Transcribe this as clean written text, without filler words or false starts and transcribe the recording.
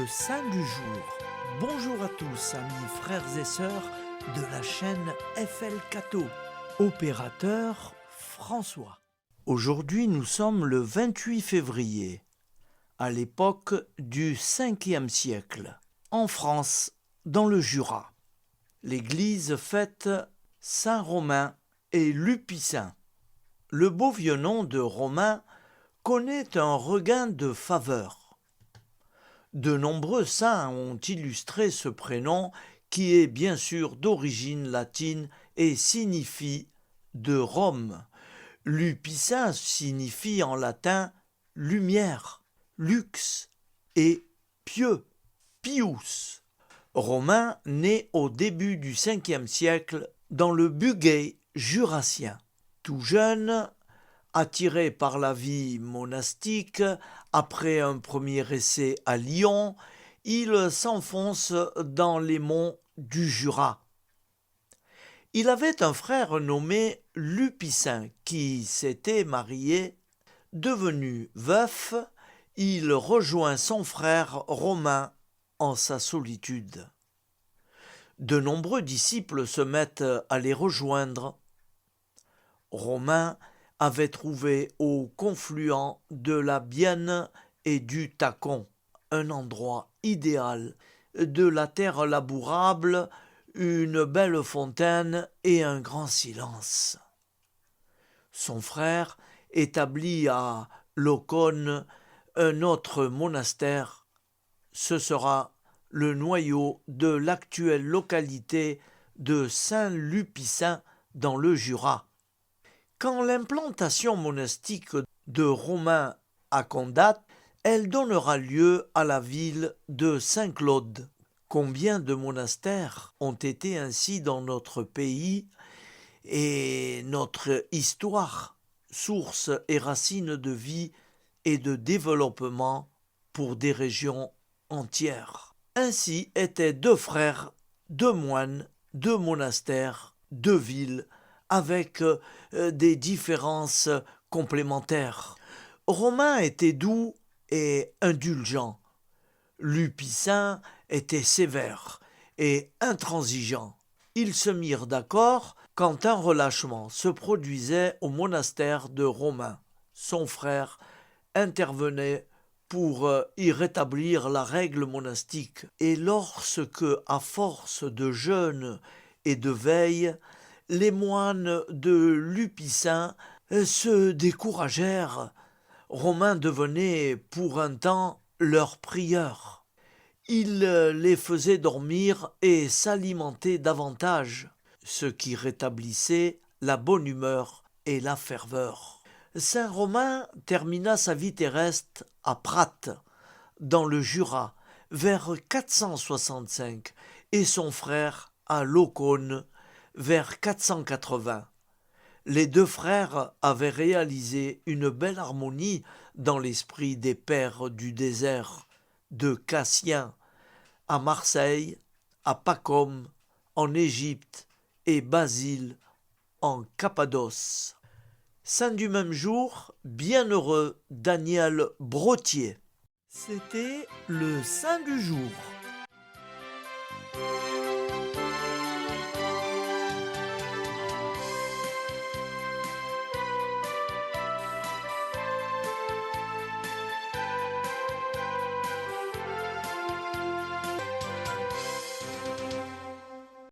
saint du jour. Bonjour à tous, amis, frères et sœurs de la chaîne FL Cato. Opérateur François. Aujourd'hui, nous sommes le 28 février, à l'époque du 5e siècle, en France, dans le Jura. L'église fête Saint Romain et Lupicin. Le beau vieux nom de Romain connaît un regain de faveur. De nombreux saints ont illustré ce prénom qui est bien sûr d'origine latine et signifie de Rome. Lupicin signifie en latin lumière, lux et pieux, pius. Romain naît au début du 5e siècle dans le Bugey jurassien. Tout jeune, attiré par la vie monastique, après un premier essai à Lyon, il s'enfonce dans les monts du Jura. Il avait un frère nommé Lupicin qui s'était marié. Devenu veuf, il rejoint son frère Romain en sa solitude. De nombreux disciples se mettent à les rejoindre. Romain avait trouvé au confluent de la Bienne et du Tacon un endroit idéal, de la terre labourable, une belle fontaine et un grand silence. Son frère établit à Locone un autre monastère. Ce sera le noyau de l'actuelle localité de Saint-Lupicin dans le Jura. Quand l'implantation monastique de Romain a date, elle donnera lieu à la ville de Saint-Claude. Combien de monastères ont été ainsi dans notre pays et notre histoire, source et racine de vie et de développement pour des régions entières. Ainsi étaient deux frères, deux moines, deux monastères, deux villes, avec des différences complémentaires. Romain était doux et indulgent. Lupicin était sévère et intransigeant. Ils se mirent d'accord quand un relâchement se produisait au monastère de Romain. Son frère intervenait pour y rétablir la règle monastique. Et lorsque, à force de jeûne et de veille, les moines de Lupicin se découragèrent, Romain devenait pour un temps leur prieur. Il les faisait dormir et s'alimenter davantage, ce qui rétablissait la bonne humeur et la ferveur. Saint Romain termina sa vie terrestre à Prat, dans le Jura, vers 465, et son frère à Locone, vers 480. Les deux frères avaient réalisé une belle harmonie dans l'esprit des pères du désert, de Cassien, à Marseille, à Pacôme, en Égypte, et Basile, en Cappadoce. Saint du même jour, bienheureux Daniel Brottier. C'était le saint du jour.